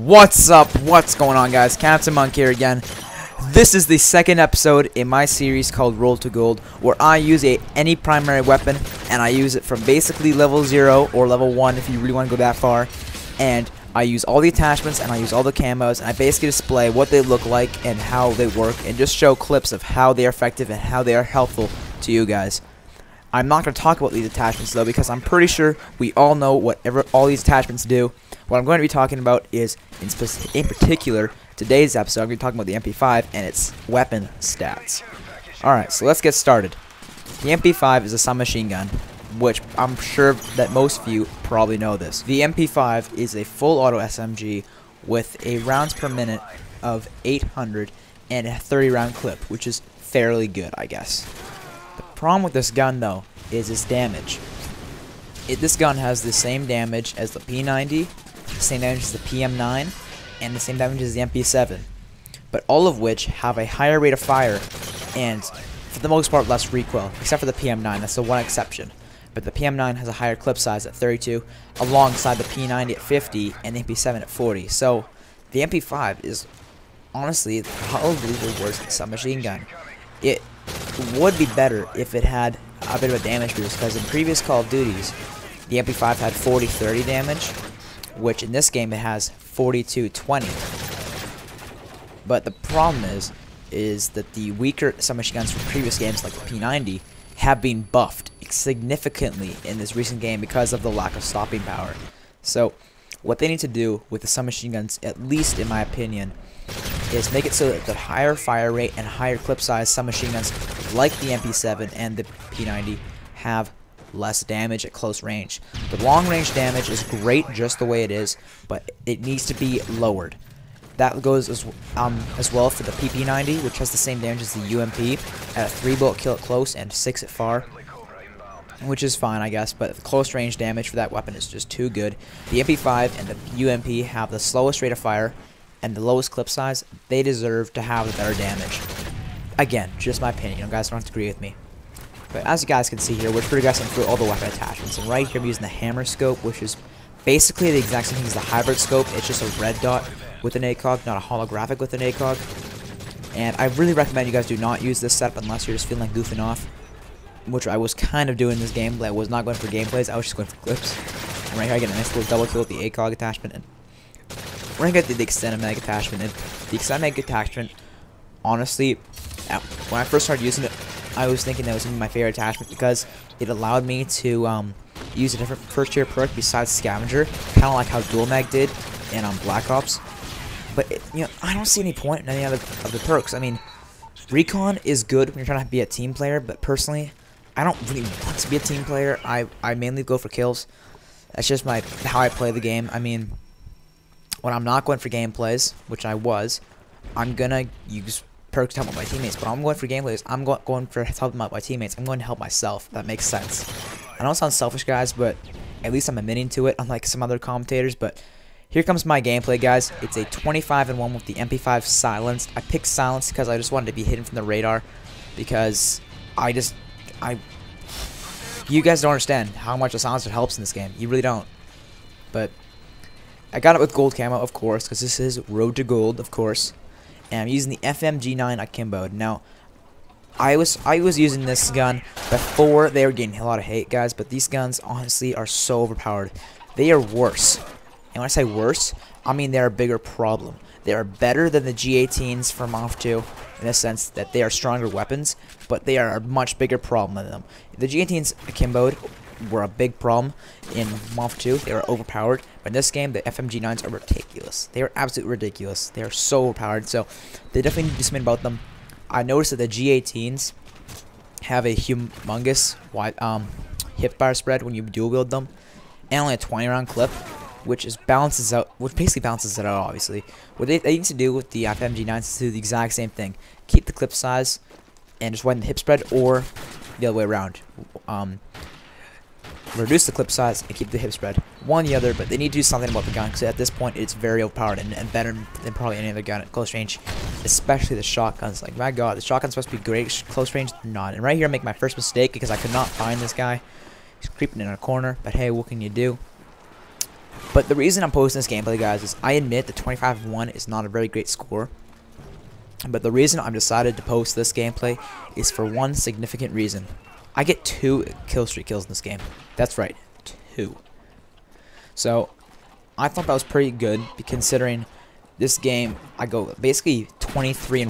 What's up? What's going on, guys? Captain Monk here again. This is the second episode in my series called Roll to Gold, where I use any primary weapon, and I use it from basically level 0 or level 1 if you really want to go that far. And I use all the attachments, and I use all the camos, and I basically display what they look like and how they work, and just show clips of how they are effective and how they are helpful to you guys. I'm not going to talk about these attachments though, because I'm pretty sure we all know whatever all these attachments do. What I'm going to be talking about is, in particular, today's episode, I'm going to be talking about the MP5 and its weapon stats. Alright, so let's get started. The MP5 is a submachine gun, which I'm sure that most of you probably know this. The MP5 is a full auto SMG with a rounds per minute of 800 and a 30 round clip, which is fairly good, I guess. The problem with this gun, though, is its damage. This gun has the same damage as the P90, the same damage as the PM9, and the same damage as the MP7, but all of which have a higher rate of fire and, for the most part, less recoil, except for the PM9. That's the one exception. But the PM9 has a higher clip size at 32, alongside the P90 at 50 and the MP7 at 40. So the MP5 is honestly probably the worst submachine gun. It would be better if it had a bit of a damage boost, because in previous Call of Duties, the MP5 had 40-30 damage, which in this game it has 42-20. But the problem is that the weaker submachine guns from previous games, like the P90, have been buffed significantly in this recent game because of the lack of stopping power. So what they need to do with the submachine guns, at least in my opinion, is make it so that the higher fire rate and higher clip size submachine guns like the MP7 and the P90 have less damage at close range. The long range damage is great just the way it is, but it needs to be lowered. That goes as well for the PP90, which has the same damage as the UMP at a 3 bullet kill at close and 6 at far, which is fine, I guess, but the close range damage for that weapon is just too good. The MP5 and the UMP have the slowest rate of fire and the lowest clip size. They deserve to have the better damage. Again, just my opinion. You guys don't have to agree with me. But as you guys can see here, we're progressing through all the weapon attachments. And right here I'm using the hammer scope, which is basically the exact same thing as the hybrid scope. It's just a red dot with an ACOG, not a holographic with an ACOG. And I really recommend you guys do not use this setup unless you're just feeling like goofing off, which I was kind of doing in this game, but I was not going for gameplays. I was just going for clips. And right here I get a nice little double kill with the ACOG attachment. And we're going to get the extended mag attachment. And the extended mag attachment, honestly, when I first started using it, I was thinking that was my favorite attachment because it allowed me to use a different first tier perk besides Scavenger, kind of like how Dual Mag did in Black Ops. But I don't see any point in any other of the perks. I mean, Recon is good when you're trying to be a team player, but personally, I don't really want to be a team player. I mainly go for kills. That's just how I play the game. I mean, when I'm not going for gameplays, which I was, I'm gonna use perks to help out my teammates. But I'm going for gameplays, I'm going for helping out my teammates. I'm going to help myself. That makes sense. I know it sounds selfish, guys, but at least I'm admitting to it, unlike some other commentators. But here comes my gameplay, guys. It's a 25-1 with the MP5 silenced. I picked silence because I just wanted to be hidden from the radar, because you guys don't understand how much a silencer helps in this game. You really don't. But I got it with gold camo, of course, because this is Road to Gold, of course. And I'm using the FMG9 akimbo. Now, I was using this gun before they were getting a lot of hate, guys, but these guns honestly are so overpowered. They are worse. And when I say worse, I mean they're a bigger problem. They are better than the G18s from MW3 in the sense that they are stronger weapons, but they are a much bigger problem than them. The G18s akimboed were a big problem in MW2. They were overpowered, but in this game the FMG9s are ridiculous. They are absolutely ridiculous. They are so overpowered, so they definitely need to do something about them. I noticed that the G18s have a humongous wide hip fire spread when you dual wield them, and only a 20 round clip, which basically balances it out, obviously. What they need to do with the FMG9s is do the exact same thing. Keep the clip size and just widen the hip spread, or the other way around. Reduce the clip size and keep the hip spread. One or the other, but they need to do something about the gun, because at this point it's very overpowered and better than probably any other gun at close range, especially the shotguns. Like, my god, the shotgun's supposed to be great close range, not. And right here I make my first mistake because I could not find this guy. He's creeping in a corner, but hey, what can you do? But the reason I'm posting this gameplay, guys, is I admit that 25-1 is not a very great score. But the reason I'm decided to post this gameplay is for one significant reason. I get 2 killstreak kills in this game. That's right, 2. So I thought that was pretty good, considering this game I go basically 23-1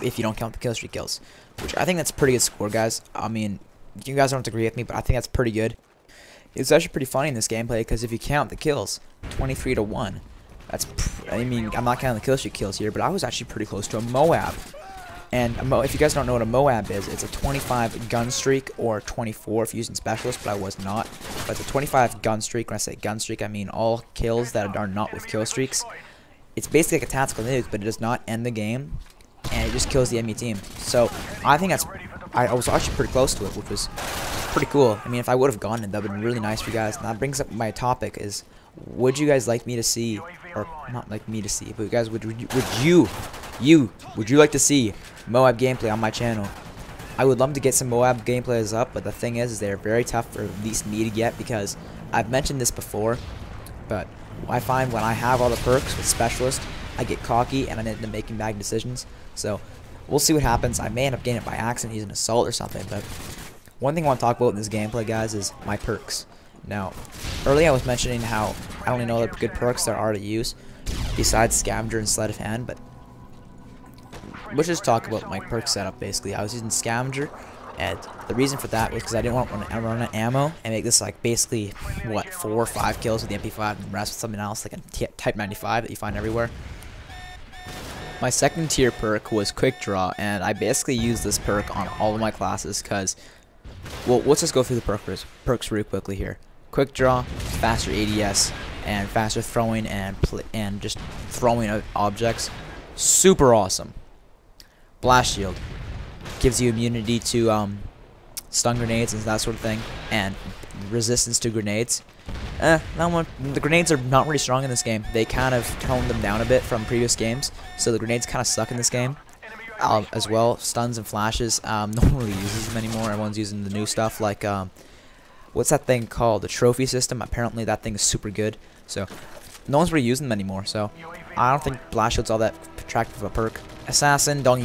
if you don't count the killstreak kills, which I think that's a pretty good score, guys. I mean, you guys don't have to agree with me, but I think that's pretty good. It's actually pretty funny in this gameplay because if you count the kills, 23-1. That's, I mean, I'm not counting the killstreak kills here, but I was actually pretty close to a Moab. And if you guys don't know what a Moab is, it's a 25 gun streak, or 24 if you're using specialist, but I was not. But it's a 25 gun streak. When I say gun streak, I mean all kills that are not with kill streaks. It's basically like a tactical nuke, but it does not end the game, and it just kills the enemy team. So I think that's, I was actually pretty close to it, which was pretty cool. I mean, if I would have gotten it, that would have been really nice for you guys. And that brings up my topic is, would you guys like me to see, or not like me to see, but you guys, would you like to see Moab gameplay on my channel? I would love to get some Moab gameplays up, but the thing is they're very tough for at least me to get, because I've mentioned this before, but I find when I have all the perks with specialist, I get cocky and I end up making bad decisions. So we'll see what happens. I may end up getting it by accident using assault or something, but one thing I want to talk about in this gameplay, guys, is my perks. Now, earlier I was mentioning how I only know the good perks there are to use besides Scavenger and Sleight of Hand, but let's just talk about my perk setup. Basically, I was using Scavenger, and the reason for that was because I didn't want to run out of ammo and make this like basically what 4 or 5 kills with the MP5 and the rest with something else like a Type 95 that you find everywhere. My second tier perk was Quickdraw, and I basically used this perk on all of my classes because, well, let's just go through the perks real quickly here. Quickdraw, faster ADS, and faster throwing and just throwing objects. Super awesome. Blast Shield gives you immunity to stun grenades and that sort of thing, and resistance to grenades. The grenades are not really strong in this game. They kind of toned them down a bit from previous games, so the grenades kind of suck in this game. As well, stuns and flashes, no one really uses them anymore. Everyone's using the new stuff like what's that thing called? The trophy system. Apparently that thing is super good, so no one's really using them anymore. So I don't think Blast Shield's all that attractive of a perk. Assassin, don't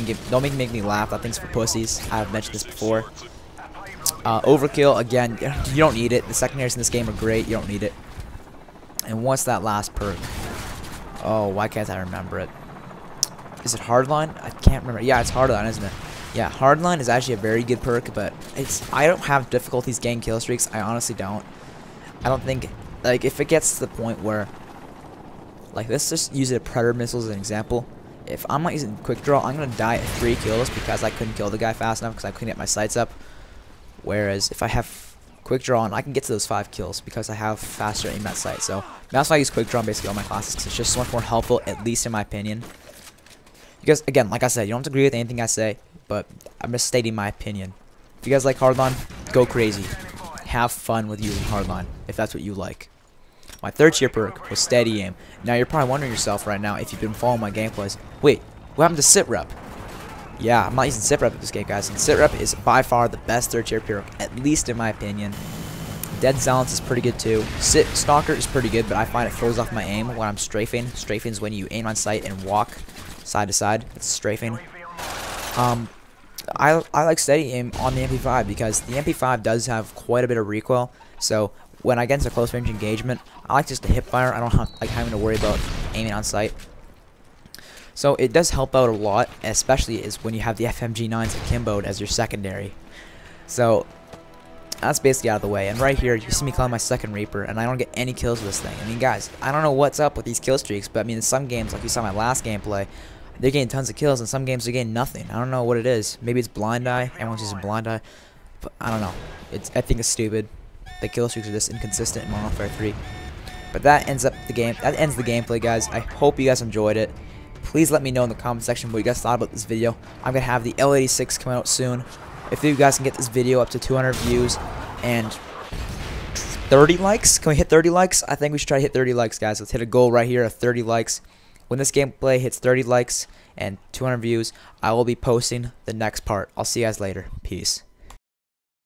make me laugh. That thing's for pussies. I've mentioned this before. Overkill, again, you don't need it. The secondaries in this game are great. You don't need it. And what's that last perk? Oh, why can't I remember it? Is it Hardline? I can't remember. Yeah, it's Hardline, isn't it? Yeah, Hardline is actually a very good perk, but I don't have difficulties getting kill streaks. I honestly don't. I don't think, like, if it gets to the point where, like, let's just use a Predator missile as an example. If I'm not using Quick Draw, I'm gonna die at 3 kills because I couldn't kill the guy fast enough because I couldn't get my sights up. Whereas if I have Quick Draw on, I can get to those 5 kills because I have faster aim at sight. So that's why I use Quick Draw in basically all my classes, because it's just so much more helpful, at least in my opinion. Because again, like I said, you don't have to agree with anything I say, but I'm just stating my opinion. If you guys like Hardline, go crazy. Have fun with using Hardline if that's what you like. My third tier perk was Steady Aim. Now you're probably wondering yourself right now, if you've been following my gameplays, wait, what happened to Sit Rep? Yeah, I'm not using Sit Rep in this game, guys. And Sit Rep is by far the best third tier perk, at least in my opinion. Dead Silence is pretty good too. Sit Stalker is pretty good, but I find it throws off my aim when I'm strafing. Strafing is when you aim on sight and walk side to side. It's strafing. I like Steady Aim on the MP5 because the MP5 does have quite a bit of recoil. So when I get into close range engagement, I like just to hip fire. I don't like having to worry about aiming on sight. So it does help out a lot, especially is when you have the FMG9s akimboed as your secondary. So that's basically out of the way. And right here, you see me calling my second Reaper, and I don't get any kills with this thing. I mean, guys, I don't know what's up with these kill streaks, but I mean, in some games, like you saw my last gameplay, they're getting tons of kills, and some games they're getting nothing. I don't know what it is. Maybe it's Blind Eye. Everyone's using Blind Eye, but I don't know. I think it's stupid. The kill streaks are this inconsistent in Modern Warfare 3. But that ends the gameplay, guys. I hope you guys enjoyed it. Please let me know in the comment section what you guys thought about this video. I'm gonna have the L86 coming out soon. If you guys can get this video up to 200 views and 30 likes, can we hit 30 likes? I think we should try to hit 30 likes, guys. Let's hit a goal right here of 30 likes. When this gameplay hits 30 likes and 200 views, I will be posting the next part. I'll see you guys later. Peace.